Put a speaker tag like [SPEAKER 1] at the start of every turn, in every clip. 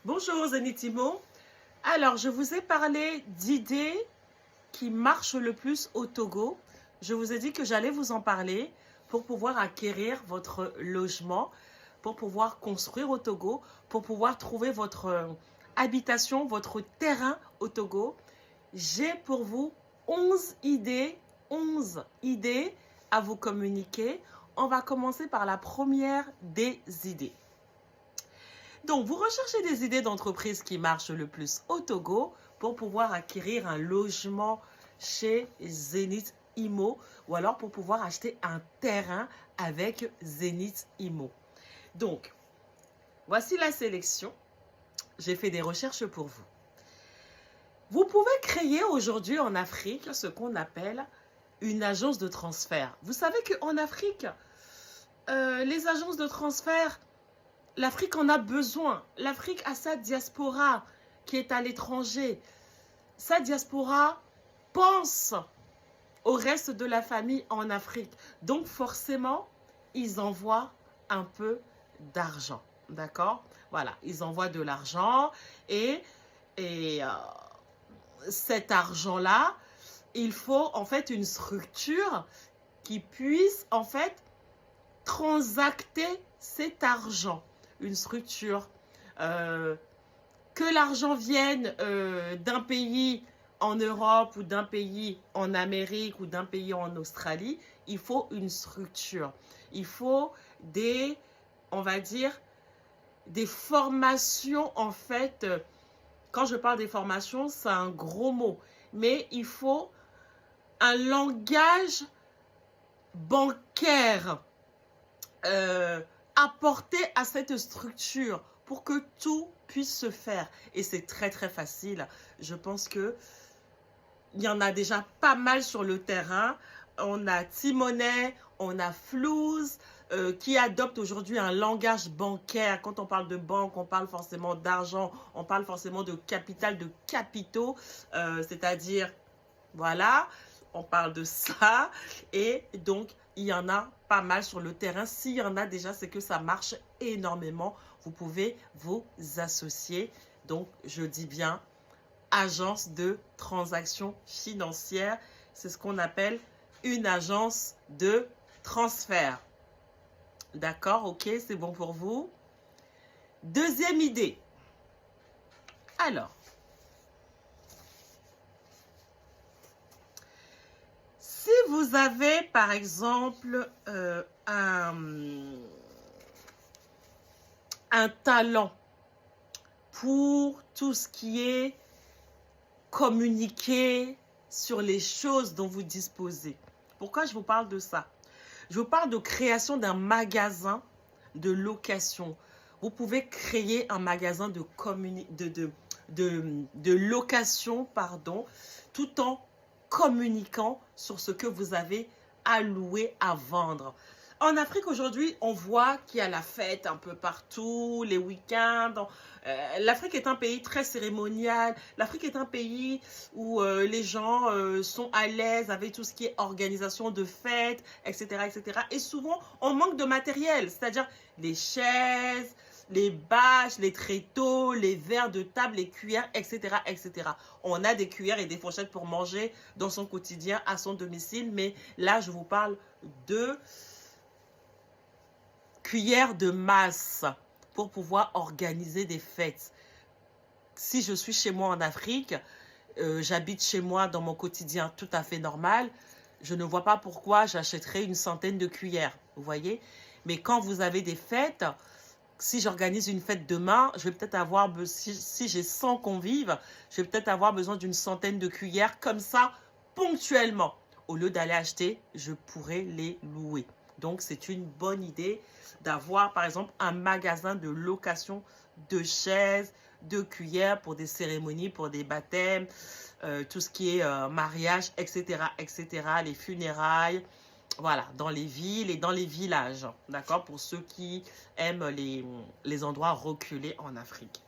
[SPEAKER 1] Bonjour Zenithimo. Alors, je vous ai parlé d'idées qui marchent le plus au Togo. Je vous ai dit que j'allais vous en parler pour pouvoir acquérir votre logement, pour pouvoir construire au Togo, pour pouvoir trouver votre habitation, votre terrain au Togo. J'ai pour vous 11 idées à vous communiquer. On va commencer par la première des idées. Donc, vous recherchez des idées d'entreprise qui marchent le plus au Togo pour pouvoir acquérir un logement chez Zenith Imo ou alors pour pouvoir acheter un terrain avec Zenith Imo. Donc, voici la sélection. J'ai fait des recherches pour vous. Vous pouvez créer aujourd'hui en Afrique ce qu'on appelle une agence de transfert. Vous savez qu'en Afrique, les agences de transfert, l'Afrique en a besoin. L'Afrique a sa diaspora qui est à l'étranger. Sa diaspora pense au reste de la famille en Afrique. Donc forcément, ils envoient un peu d'argent. D'accord? Voilà, ils envoient de l'argent et cet argent-là, il faut en fait une structure qui puisse en fait transacter cet argent. Une structure, que l'argent vienne d'un pays en Europe ou d'un pays en Amérique ou d'un pays en Australie, il faut une structure. Il faut des, on va dire, des formations en fait. Quand je parle des formations, c'est un gros mot, mais il faut un langage bancaire apporter à cette structure pour que tout puisse se faire. Et c'est très très facile. Je pense que il y en a déjà pas mal sur le terrain. On a Timonet, on a Flouz, qui adopte aujourd'hui un langage bancaire. Quand on parle de banque, on parle forcément d'argent, on parle forcément de capital, de capitaux, c'est-à-dire, voilà, on parle de ça. Et donc, il y en a pas mal sur le terrain. S'il y en a déjà, c'est que ça marche énormément. Vous pouvez vous associer. Donc, je dis bien agence de transactions financières. C'est ce qu'on appelle une agence de transfert. D'accord, ok, c'est bon pour vous. Deuxième idée. Alors, si vous avez, par exemple, un talent pour tout ce qui est communiquer sur les choses dont vous disposez. Pourquoi je vous parle de ça? Je vous parle de création d'un magasin de location. Vous pouvez créer un magasin de location, pardon, tout en communiquant sur ce que vous avez à louer, à vendre. En Afrique aujourd'hui, on voit qu'il y a la fête un peu partout, les week-ends. L'Afrique est un pays très cérémonial. L'Afrique est un pays où les gens sont à l'aise avec tout ce qui est organisation de fêtes, etc., etc. Et souvent, on manque de matériel, c'est-à-dire les chaises, les bâches, les tréteaux, les verres de table, les cuillères, etc., etc. On a des cuillères et des fourchettes pour manger dans son quotidien, à son domicile, mais là, je vous parle de cuillères de masse pour pouvoir organiser des fêtes. Si je suis chez moi en Afrique, j'habite chez moi dans mon quotidien tout à fait normal, je ne vois pas pourquoi j'achèterais une centaine de cuillères, vous voyez. Mais quand vous avez des fêtes, si j'organise une fête demain, je vais peut-être avoir, si j'ai 100 convives, je vais peut-être avoir besoin d'une centaine de cuillères comme ça, ponctuellement. Au lieu d'aller acheter, je pourrais les louer. Donc, c'est une bonne idée d'avoir, par exemple, un magasin de location de chaises, de cuillères pour des cérémonies, pour des baptêmes, tout ce qui est mariage, etc., etc., les funérailles. Voilà, dans les villes et dans les villages, d'accord, pour ceux qui aiment les endroits reculés en Afrique.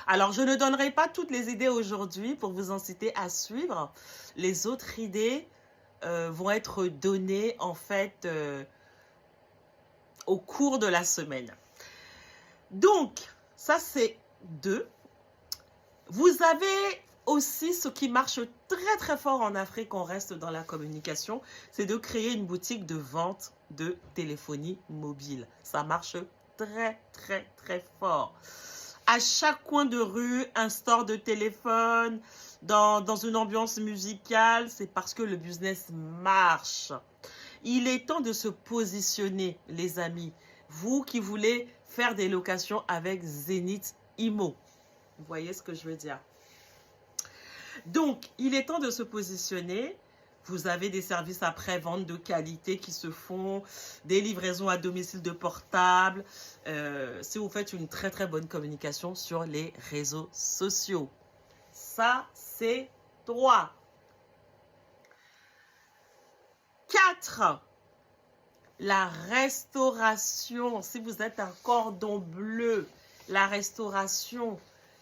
[SPEAKER 1] Alors, je ne donnerai pas toutes les idées aujourd'hui pour vous inciter à suivre. Les autres idées vont être données, en fait, au cours de la semaine. Donc, Ça, c'est 2. Vous avez aussi ce qui marche très très fort en Afrique, on reste dans la communication, c'est de créer une boutique de vente de téléphonie mobile. Ça marche très très très fort. À chaque coin de rue, un store de téléphone, dans une ambiance musicale, c'est parce que le business marche. Il est temps de se positionner, les amis. Vous qui voulez faire des locations avec Zenith Imo. Vous voyez ce que je veux dire? Donc, il est temps de se positionner. Vous avez des services après-vente de qualité qui se font, des livraisons à domicile de portables. Si vous faites une très très bonne communication sur les réseaux sociaux. Ça, c'est 3. 4. La restauration. Si vous êtes un cordon bleu, la restauration,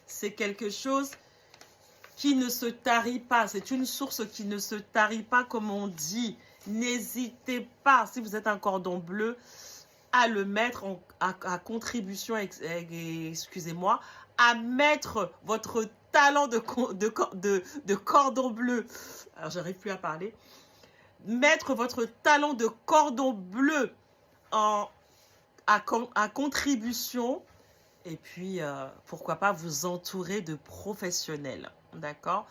[SPEAKER 1] c'est quelque chose qui ne se tarit pas. C'est une source qui ne se tarit pas, comme on dit. N'hésitez pas, si vous êtes un cordon bleu, à le mettre à contribution, excusez-moi, à mettre votre talent de cordon bleu. Alors, j'arrive plus à parler. Mettre votre talent de cordon bleu à contribution. Et puis, pourquoi pas vous entourer de professionnels. D'accord?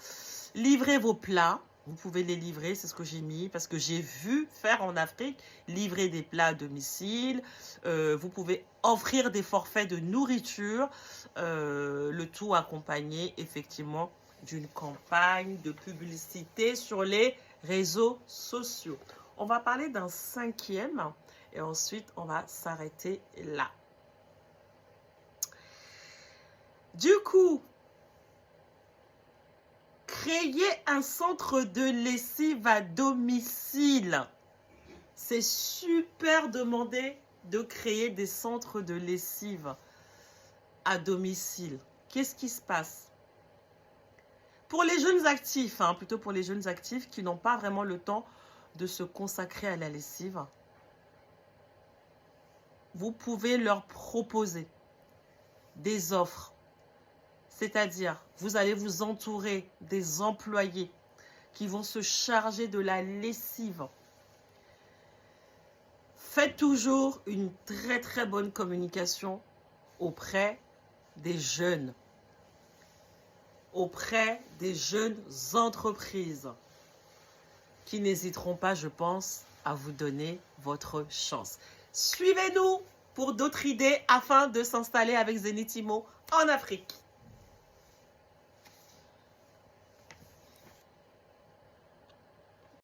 [SPEAKER 1] Livrez vos plats. Vous pouvez les livrer, c'est ce que j'ai mis, parce que j'ai vu faire en Afrique, livrer des plats à domicile. Vous pouvez offrir des forfaits de nourriture. Le tout accompagné, effectivement, d'une campagne de publicité sur les réseaux sociaux. On va parler d'un 5e et ensuite, on va s'arrêter là. Du coup, créer un centre de lessive à domicile. C'est super demandé de créer des centres de lessive à domicile. Qu'est-ce qui se passe? Pour les jeunes actifs, plutôt pour les jeunes actifs qui n'ont pas vraiment le temps de se consacrer à la lessive, vous pouvez leur proposer des offres. C'est-à-dire, vous allez vous entourer des employés qui vont se charger de la lessive. Faites toujours une très très bonne communication auprès des jeunes. Auprès des jeunes entreprises qui n'hésiteront pas, je pense, à vous donner votre chance. Suivez-nous pour d'autres idées afin de s'installer avec Zenith Imo en Afrique.